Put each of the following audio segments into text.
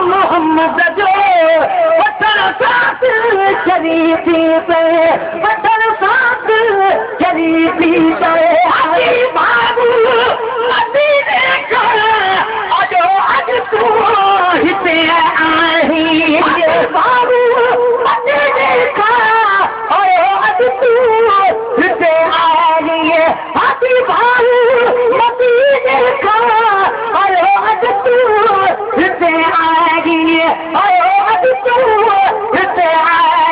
मोहम्मद जो वतन साथ शरीफी पे वतन साथ शरीफी पे अली बाबू मदीने का अजो अज तू हिते आई बाबू मदीने का अजो अज तू हिते आई अली बाबू मदीने का अजो अज तू हिते आई अजो अज तू हिते आई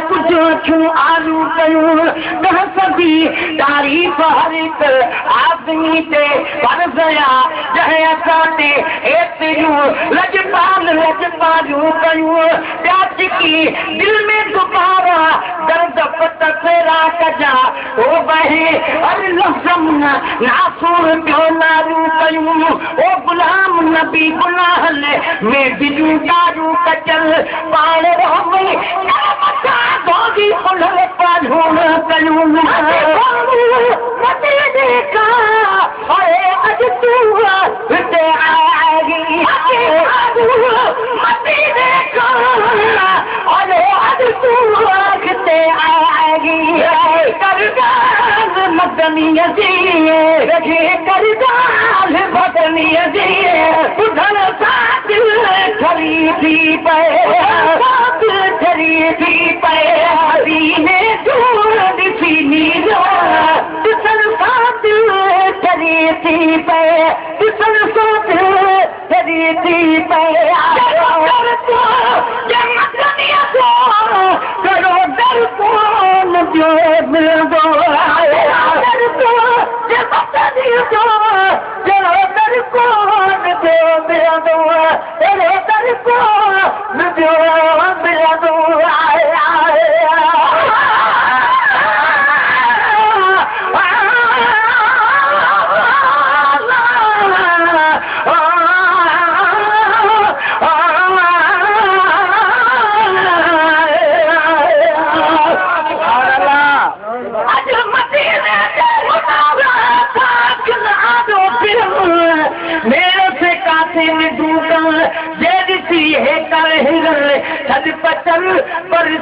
आलू कयूं सदी तारीफ़ हर हिक आदमी ते परसया जंहिं असांते एतिरियूं लजपालूं कयूं प्याची दिल में दुबारा दर्द पत फेरा कजा ओ बहे हर लफ्ज़म नासूर पियो नारू कयूं ओ गुलाम नबी गुनाह में दिलूं ॾारू कचल पाण रोमी दोगी उन्हल पालूं कयूं मदीने का अरे अज तू हिते आई मदीने का अरे अज तू हिते आई करदाल मदनीअ जी करदाल मदनीअ जी ॿुधण सां दिल खरीदी पए खरीदी पए मदीने दूर ॾिसी नीलो ॾिसण सां दिल खरीदी पए ॾिसण सां दिल खरीदी पए करो दर कोन जो मिलंदो दर को करो दर कोन जो मिलंदो करो दर कोन जो मिलंदो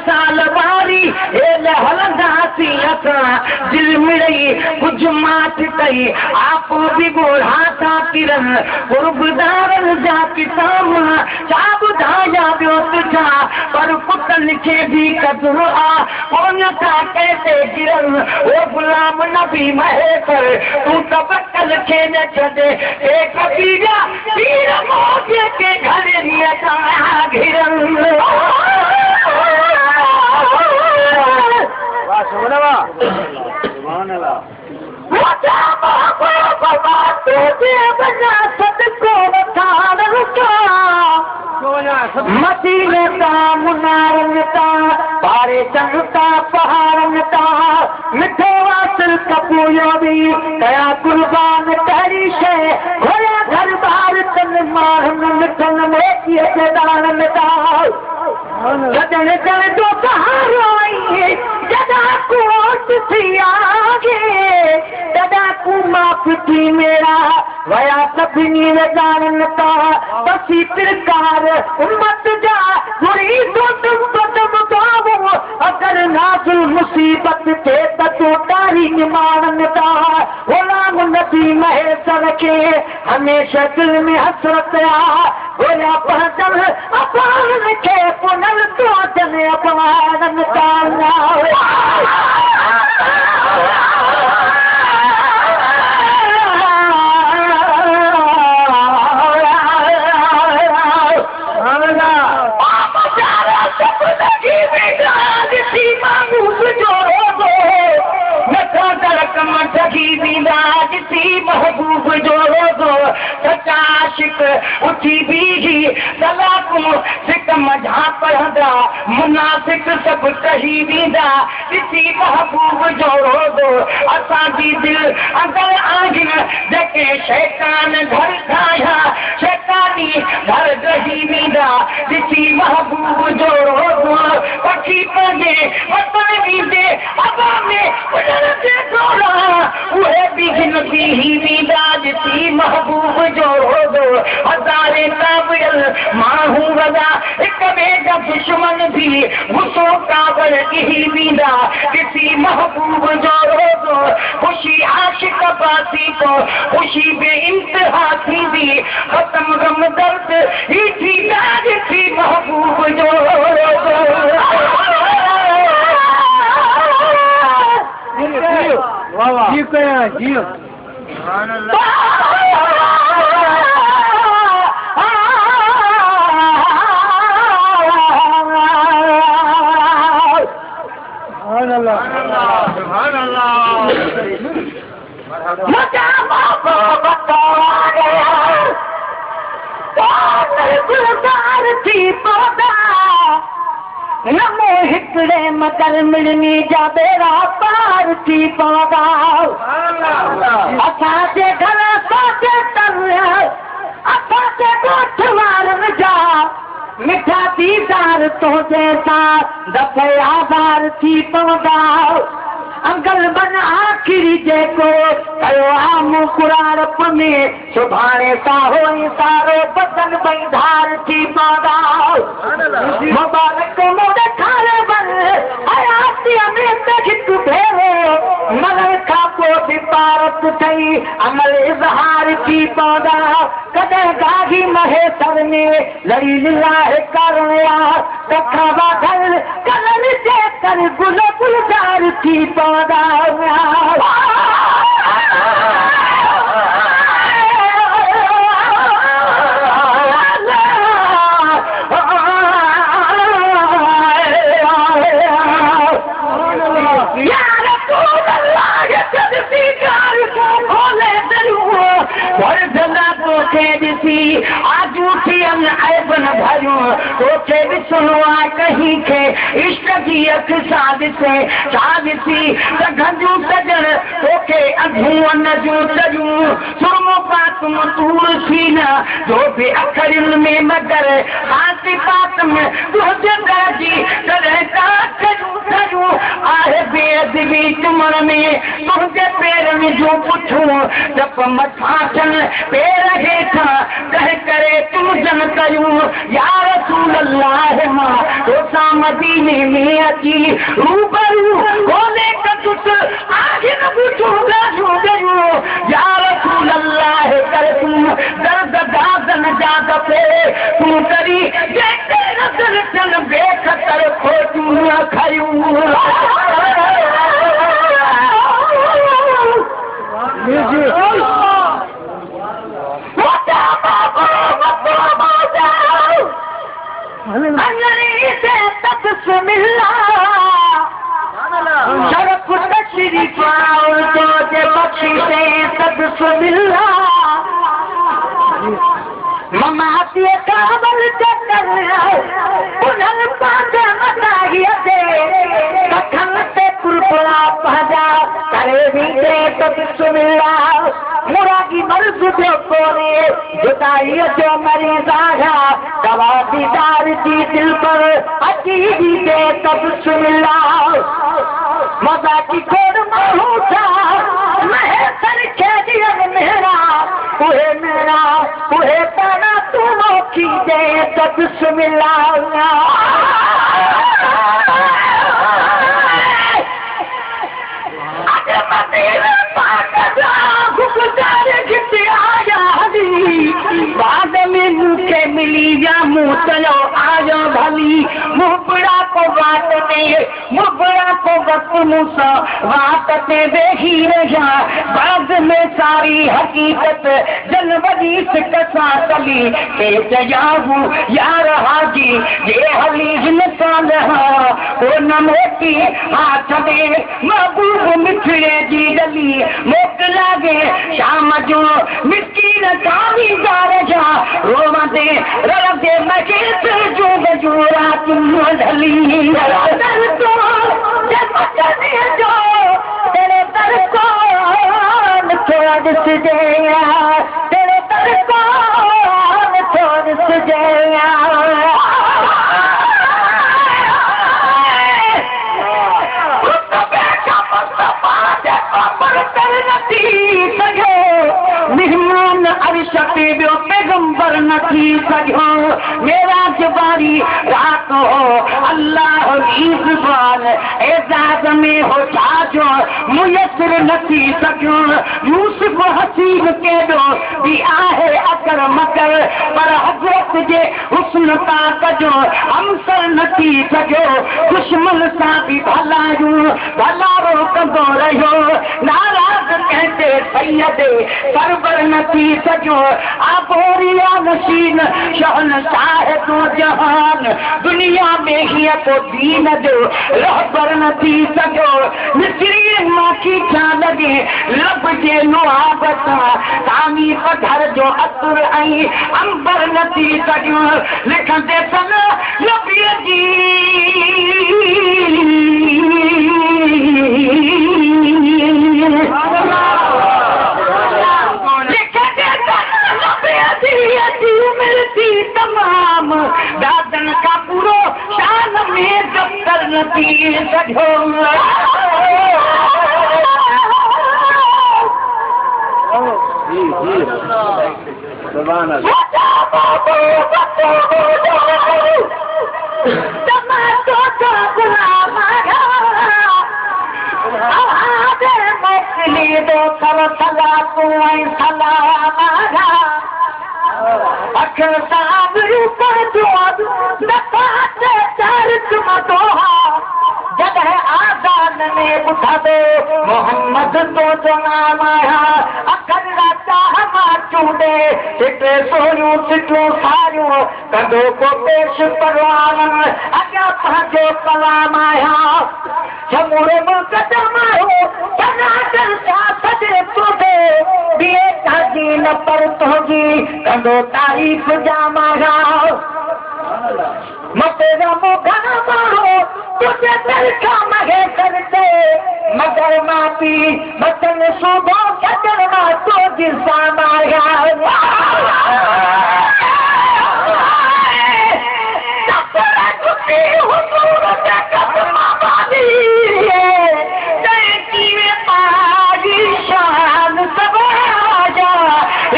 साल वारी हलंदासी असां दिल मिड़ई कुझु माठ कई आप बि ॻोल्हा था किरन क़ुर्बदारनि जा किताब छा ॿुधायां ॿियो तुझा पर पुटनि खे बि कदुरु आहे कोन था कंहिंते गिरन ओ गुलाम नबी महेकर तूं त बकल खे न छॾे ए कबीरा पीर मोजे के घरेरीअ सां घिरन मदीने ता मुनारन ता पारे चंगता पहाड़न ता मिठो वासिल कपूयो बि कया कुर्बान करी शे घोड़ा घर बार तन मारन मिठन मोतीअ जे दानन ता जॾहिं जॾहिं तो सहारो आई जॾहिं कोट थी आगे तॾहिं माफ़ थी मेरा वया सभिनी वजाननि ता बसी तिरकार उम्मत जा घुरी अगर नाज़ुल मुसीबत थे त तो तारी निमाणनि ता गुलाम नबी महेसर के हमेशा दिल में हसरत आ गोया पहचल अपान के पुनल तो जने अपमान ताना महबूब जो रोज़ो सच्चा आशिक उठी बीही सलाकूं सिक मझा पढ़ंदा मुनाफ़िक सब कही वींदा ॾिसी महबूब जो रोज़ो असांजी दिलि अंदरि आहिनि जेके शैतान घर ठाहिया शैतानी घर रही वींदा ॾिसी महबूब जो रोज़ो पखी पंहिंजे वतन वींदे हवा में उॾण ते डोड़ा उहे बि गिनती ही वींदा ॾिसी महबूब जो रोज़ो हज़ारे काबिल माण्हू वॾा हिक ॿिए जा दुश्मन बि गुस्सो काबर ही वींदा ॾिसी महबूब जो रोज़ो ख़ुशी आशिक़ बासी को ख़ुशी बे इंतहा थींदी ख़त्म गम दर्द ही थींदा ॾिसी महबूब जो रोज़ो जी कया जी नमो हिकिड़े मगर मिलनी जा बेड़ा पार थी पवंदा असांजे घर असांजे तर असांजे ॻोठ वारनि जा मिठा दीदार तुंहिंजे सां दफ़े आधार थी पवंदा अंकल बन आख़िरी जेको कयो आहे मूं कुराड़प में सुभाणे साहो ई सारो बदन ॿई धार थी पवंदा मुबारक मूं ॾेखारे बन हयातीअ में त हिकु भेरो मरण खां पोइ बि पारत ठही अमल इज़हार थी पवंदा कॾहिं गाही महेसर में लड़ी लाहे करण कथा वाधल कलर जे कर गुल गुलजार थी पवंदा कहीं खे इश्क जी अख सादिसे सादिसी गंजू सजण तोखे अधूं न जूं सजूं सुरमो पातम तूर थी न जो बि अखरियुनि में मगर हाथी पात में तुंहिंजे घर जी तॾहिं का सजूं सजूं आहे बेअदबी चुमण में तुंहिंजे पेरनि जूं पुठूं जप मथां थियनि पेर हेठां तंहिं करे तूं जन कयूं या रसूल अल्लाह मां तोसां मदीने में अची रूबरू कोने कटुट आहिनि ॿुधूं ॻाल्हियूं ॾियूं या रसूल अल्लाह कर तूं दर्द दादन जा दफ़े तूं करी जेके नज़र थियनि बेख़तर खोटूं न खयूं बख्शी से सदसुमिल्ला ममाती काबल चक्कर उन्हनि पंहिंजे मदाहीअ ते कखन ते कुरबला पंहिंजा करे वींदे सदसुमिल्ला मुरागी मर्ज़ जो कोने जुदाईअ जो मरीज़ आया दवा दीदार जी दिल पर अची वींदे सदसुमिल्ला मज़ा की कोड़ माण्हू छा महेसर खे ॾियनि मेरा उहे पाण तूं मोखी दे सदसुमिल्ला बाद में मूंखे मिली विया मूं चयो आयो भली मुबड़ा को वाट ते मुबड़ा को वक़्त मूंसां वाट ते वेही रहिया बाद में सारी हक़ीक़त जन वॾी सिक सां कली ते चयाहूं यार हाजी जे हली हिन न मोटी हाथ दे महबूब मिठड़े जी गली मोकला गे शाम जो मिस्कीन कावीदार जा रोवा दे रल दे मजे जो गजूरा तुम ढली दर को जब चले जो तेरे दर को थोड़ा दिस जया तेरे दर को थोड़ा दिस जया मेहमान अर्श पे ॿियो पैगंबर न थी सघियो मेरा जबारी रात हो अल्लाह जी ज़ुबान एजाज़ में हो छाजो मुयसर न थी सघियो यूसुफ हसीब केॾो बि आहे अकर मकर पर हज़रत जे हुस्न तां कजो हमसर न थी सघियो दुश्मन सां बि भलारो कंदो रहियो नाराज़ कहते सैयदे सरवर न थी सघियो आबोरिया नशीन शहनशाह तो जहान दुनिया में हीअं को दीन जो रहबर न थी सघियो मिस्री माखी छा लॻे लब जे नुआब सां तामी पधर जो असुर ऐं अंबर न थी सघियो लिखंदे सन नबीअ जी तमाम दादन का पूरो शान में दफ्तर न थी सघियो मोकिली दो कर सला तूं ऐं सलाम अखर साहब रूपर जो नफ़ात चारित मदोहा जॾहिं आज़ान में ॿुधा दो मोहम्मद तो जो नाम आया अखर चाह मां चूंडे सिटे सोनियूं सिटियूं सारियूं कंदो को पेश परवान अॻियां पंहिंजो कलाम आया जमुरे मुक़दम हो सनातन सां सॼे तुंहिंजे ॿिए ताजी न पर तुंहिंजी कंदो तारीफ़ जा मारा मतेरा मुखन मारो तुझे दिल का महे करते मगर मापी वतन सुबह कदर मा तो जिसा माया सफरा तुझे हुजूर से कदम वाली तेरी पारी शान सवाजा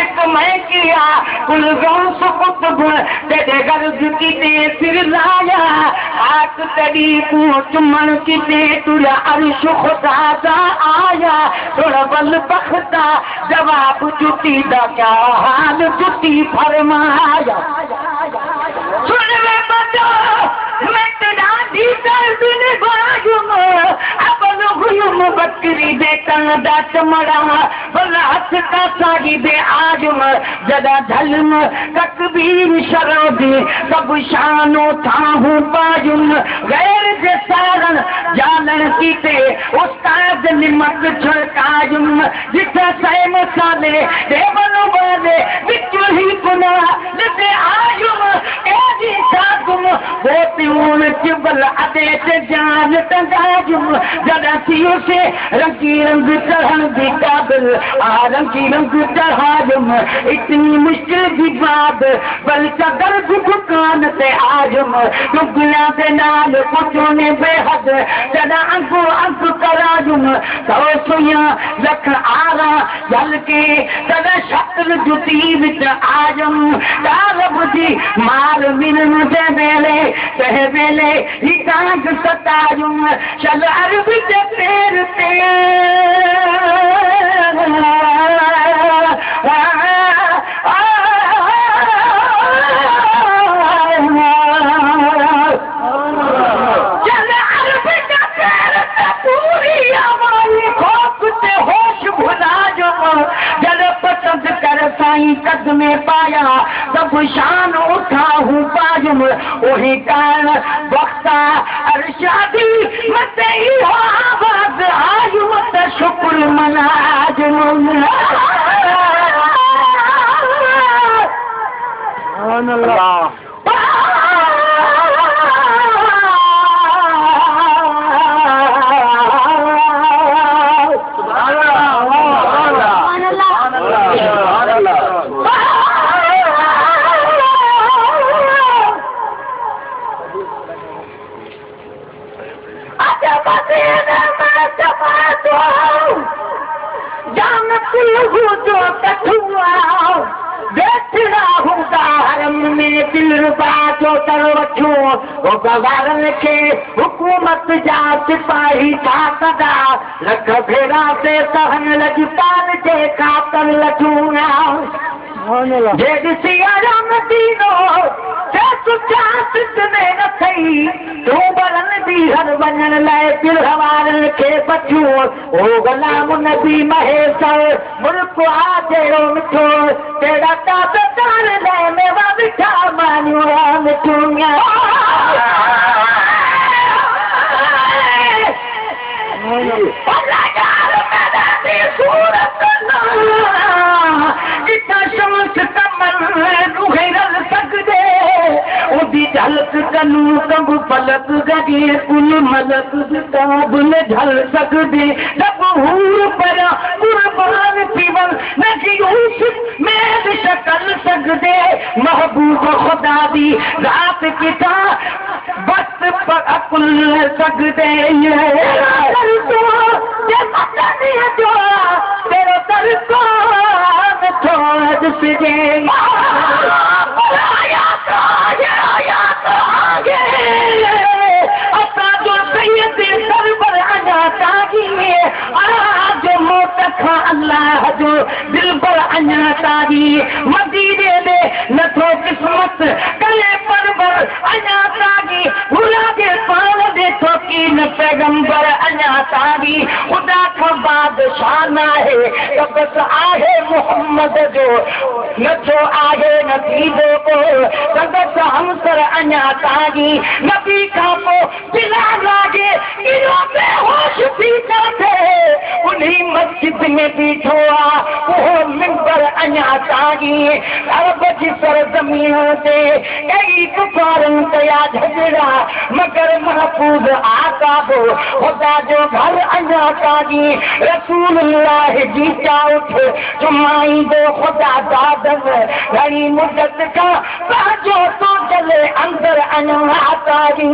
एक मैं किया कुल गौस कुतुब तेरे गर्ज की ते सिर लाया आक तड़ी को चुमन की ते तुरा अर्श खुदा दा आया थोड़ा बल बखता जवाब जुटी दा क्या हाल जुटी फरमाया सुन वे बच्चो मैं तेरा दी दर्द ने बाजुम अब गुलम बकरी दे कंदा चमड़ा भला हथ का सागी दे आजुम जदा झलम तकबीर शराबी सब शानो थाहू बाजुम गैर जे सारन जानन कीते उस्ताद निमक छड़काजुम जिथे सै मसाले देवनो वाले विचु ही पुना लिते आजुम एदी सागुम बोतियून चिबल अदे ते जान तंगाजुम जदा सियो से रंगी रंग चढ़न दी काबिल आ रंगी रंग चढ़ाजुम इतनी मुश्किल की बात बल चदर दुकान से आजुम दुगला से नाल कुछो ने बेहद जदा अंकु अंक कराजुम सौ सुया लख आरा जल के जदा शक्ल जुटी विच आजुम तालब जी माल मिलन से बेले सह बेले ही कांग सताजुम चल अरबी से पैर ते कद में पाया सब शान उठा हूँ पाजुम वही कारण वक्त शादी मत इहो आवाज़ आयु मत शुक्र मनाज हुकूमत जा सिपाही छा कदा लख भेरा से सहन लॻी पान जे ख़ातर लॻूं जे ॾिसी आराम दीनो न थई तूं बरन बि हर वञण लाइ पिरवारनि खे बचियो ओ गुलाम नबी महेश्वर मुल्क आ जहिड़ो मिठो तेरा ताबेदार लाइ मेवा मिठा मानियो मिठूं झलक कनू कब फलक गगे कुल मलक किताबुल झल सकदे जब हूर पर कुर्बान पीवन नजी यूसुफ में शकल सकदे महबूब खुदा दी रात किता बस पर अकुल सकदे तेरो तरको थोड़ सिजे अल्लाह जो दिल पर अञा तारी मदीने में नथो किस्मत कले पर अञा तारी भुला के पान दे थोकी न पैगंबर अञा तारी खुदा का बादशाह न है तो बस आहे मोहम्मद जो नथो आहे नतीजो को बस हमसर अञा तारी नबी का पो बिना लागे इनो बेहोश थी थे उन्हीं मस्जिद में बीठो आ वो मिंबर अञा तारी अरब जी सरजमीन ते कई पुकारन कया झगड़ा मगर महफूज आका हो खुदा जो घर अञा तारी रसूलुल्लाह जी चा उठ जुमाई दो खुदा दादन घणी मुद्दत का बाजो तो चले अंदर अञा तारी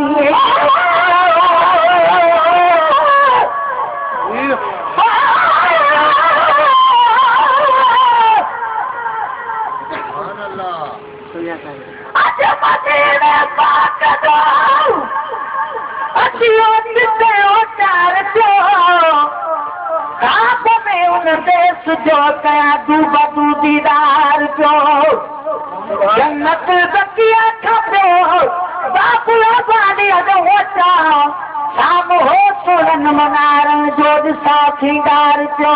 जो कया दूबू दीदार जो जन्नत बकिया खपो बाबूला बाड़ी होता शाम हो सोरन मनारण जो साथीदार जो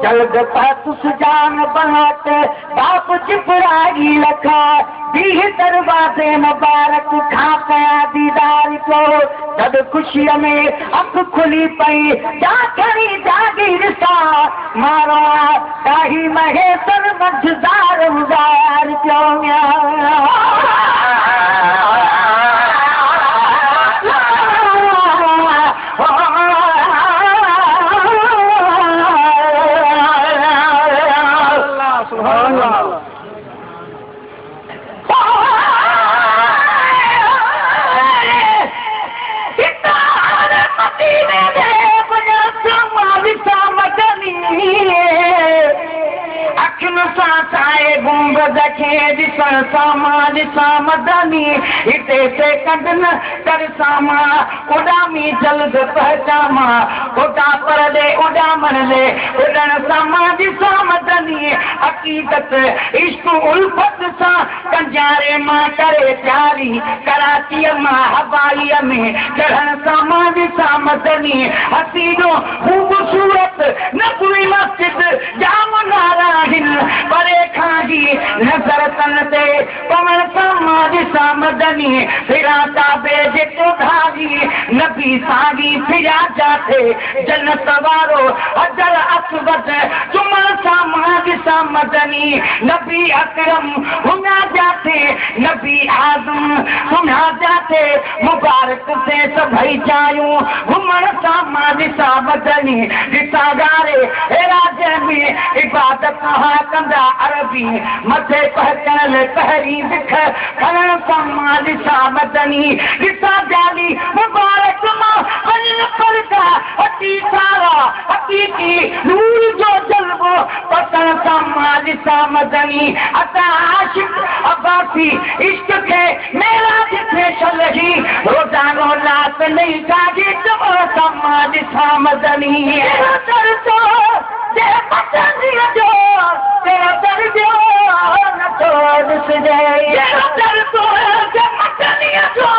जल्द पतुस जान बनत बाप जिबराई लखा बीह दरवाजे मुबारक खा कया दीदार जो जब खुशीअ में अख खुली पई जागरी जागी ॾिसा मारो दाही महेश्वर मझदार उदार जो मदनी हिते से कदन कर सामा उडामी जल्द पहचामा उडा पर दे उडा मन ले उडन सामा दिसा मदनी हकीकत इश्क उल्फत सा कंजारे मां करे प्यारी कराची मां हवाई में चढ़न सामा दिसा मदनी हसीनो खूबसूरत नबवी मस्जिद जाम नाराहिन परे खाजी नजर तन ते पवन सामा दिसा मदनी फिरा ताबे जेको धागी नबी सागी फिरा जाते जन्नत वारो हजर असवद चुमन सा महादिसा मदनी नबी अकरम हुना जाते नबी आदम हुना जाते मुबारक से सभई चायूं घुमण सा महादिसा मदनी दिसा गारे राजे में इबादत हा कंदा अरबी मथे पहचान पहरी दिख खरण सा महादिसा मदनी दिसा जाली मुबारक मां वञ परदा अती सारा हकीकी नूर जो जलवो पतन सा महादिसा मदनी अता आशिक अब्बासी इश्क के मेरा जिथे चलही रोजानो रात नहीं जागी तुम सा महादिसा मदनी दर्दो जे मदनी जो तेरा दर्दो न छोड़ सजे दर्दो जे मदनी जो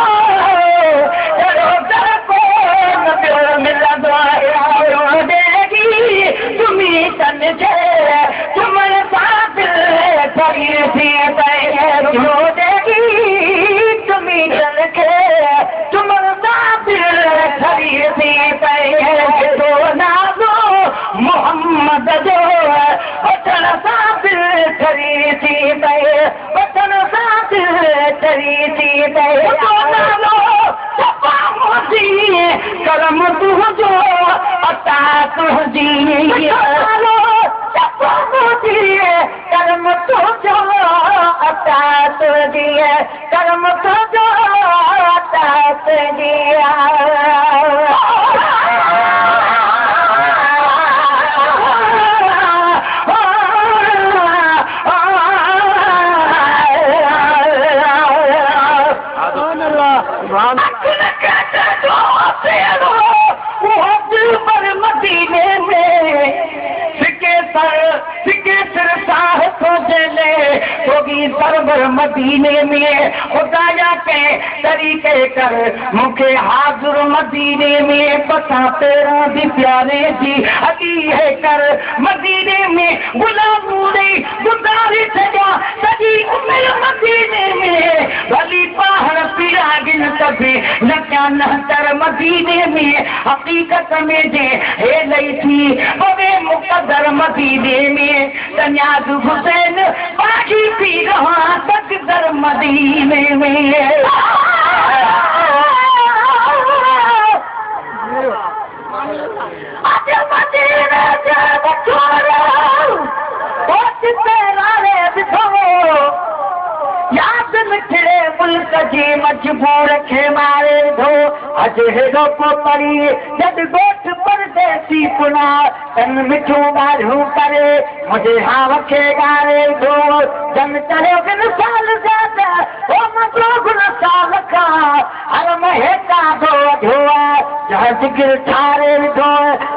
तेरा दर्दो न प्यार मिला दुआ देगी तुम्ही तन जे तुम्हारे साथ खड़ी थी रो देगी तुम्ही तन के तुम्हारे साथ खड़ी थी तो ना दो मोहम्मद जो वतन साथ खड़ी थी वतन साथ खड़ी थी तो ना दो करम तुझो अता तुझी कर्म तुझो अता तुझी कर्म तुझो अता तुझी मदीने में सिके सर साह तो जले होगी सरवर मदीने में खुदाया के तरीके कर मुखे हाजुर मदीने में पता तेरा भी प्यारे जी अली है कर मदीने में गुलाम गुजारी सजा सजी उम्र मदीने में भली पहाड़ पिरागिन कभी न क्या नहतर मदीने में हकीकत में जे हे लई थी बवे मुकद्दर मदीने में तन्याज हुसैन बागी पी रहा तकदर मदीने में आज मदीने जब छोड़ा बहुत तेरा रे बिठो याद मिठड़े मुल्क जी मजबूर खे मारे दो अज हेड़ो को पड़ी जद गोठ परदेसी पुना तन मिठो ॻाढ़ो करे मुझे हाव खे ॻारे दो जन चढ़ियो बिन साल ज्यादा ओ मजो गुन साल का हर महेता दो धोआ जहाज गिर ठारे दो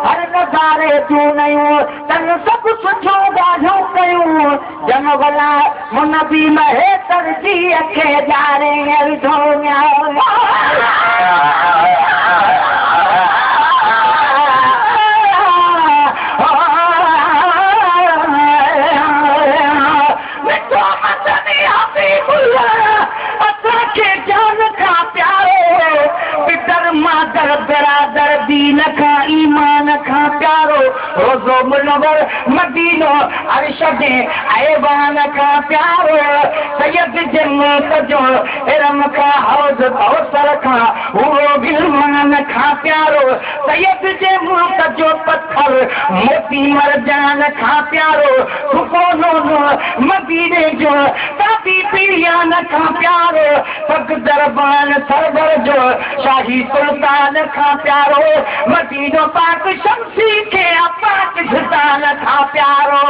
हर नज़ारे तू नयूं तन सब सुठो ॻाढ़ो कयूं जन भला मुन बि महेतर जी अखे जारे धोया मादर बिरादर दीन का ईमान का प्यारो रोज़ो मुनवर मदीनो अर्श दे ऐवान का प्यारो सैयद जन्नत जो इरम का हौज कौसर का वो गिलमान का प्यारो सैयद जन्नत जो पत्थर मोती मरजान का प्यारो सुकोनो मदीने जो ताबी पीरियान का प्यारो पग दरबान सरवर जो शाही सुल्तान का प्यारो मदीनो पाक शमसी के पाक सुल्तान का प्यारो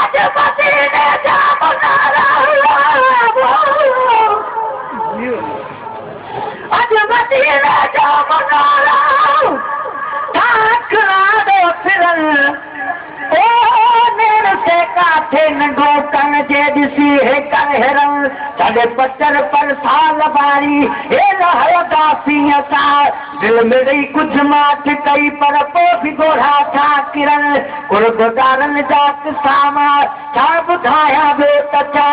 आज मदीने जा मनारा आज मदीने जा मनारा ठाकरा दो फिरन ओ नेर से काथे नंढो कन जे दिसी है कर हेरन साढ़े 75 पर साल बारी हे रहदासी असा दिल में रही कुछ माठ कई पर पो भी गोढ़ा था किरण गुरदारन जात सामा छा बुधाया बे तचा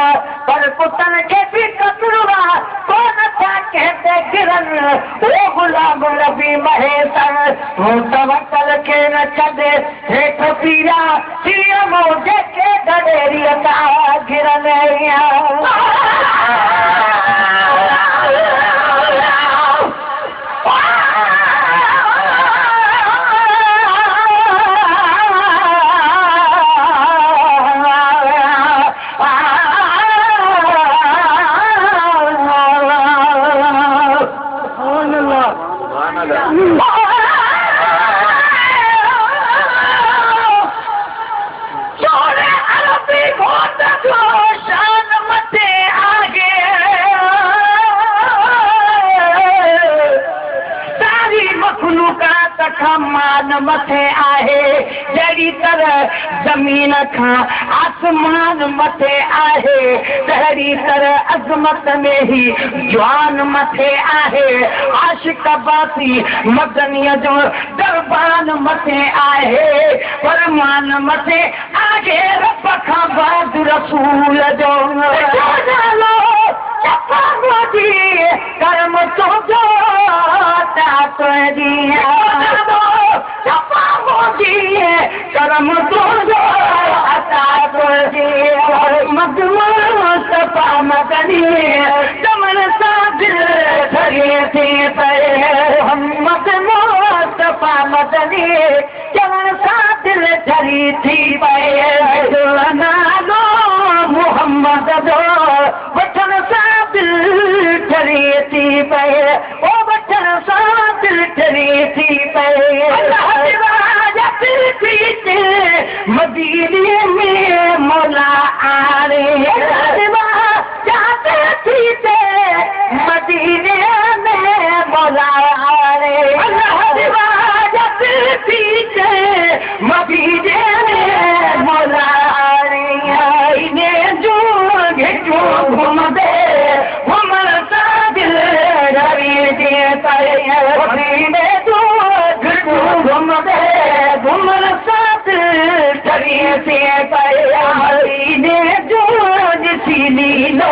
पुतन के भी कतरुआ कौन था कहते गिरन ओ गुलाम नबी महेतर हूं तवक्कल के न छदे हेठ पीरा सिया मोजे के गडेरी ता गिरन मान मथे आहे जहिड़ी तरह ज़मीन खां आसमान मथे आहे तहिड़ी तरह अज़मत में ही जवान मथे आहे आशिक़ बासी मदनीअ जो दरबान मथे आहे फरमान मथे आहे रब खां बाद रसूल जो नालो चपा मोदी कर्म तुंहिंजो चपा मोदी कर्म तुंहिंजो मुस्तफा मदनी चमन सां दिलि ठरे थी पए मोहम्मद मुस्तफा मदनी चमन सां दिलि ठरी थी पए नालो मोहम्मद जो वठण सां दिलि ठरी थी पए ओ वठण सां दिलि ठरी थी पए मदीने में मौला आरे जाते थी मदीने में मौला आरे जाते थी मदीने में मौला आरे आईने जो घिचो घुम दे घुमर सा दिल डरी दे पाए मदीने जो घिचो घुम दे घुमर सा ठरिए से पाए मदीने जो ॾिसी लीलो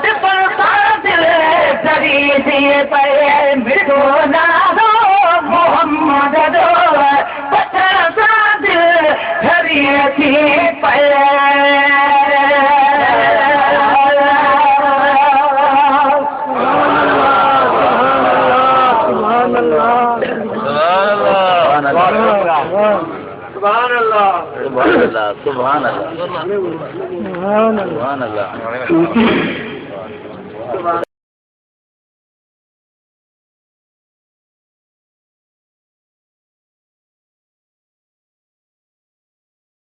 टिपण सां दिलि ठरी थी पए मिठो नालो मोहम्मद जो वठण सां दिलि ठरी थी पए सुभान अल्लाह सुभान अल्लाह सुभान अल्लाह सुभान अल्लाह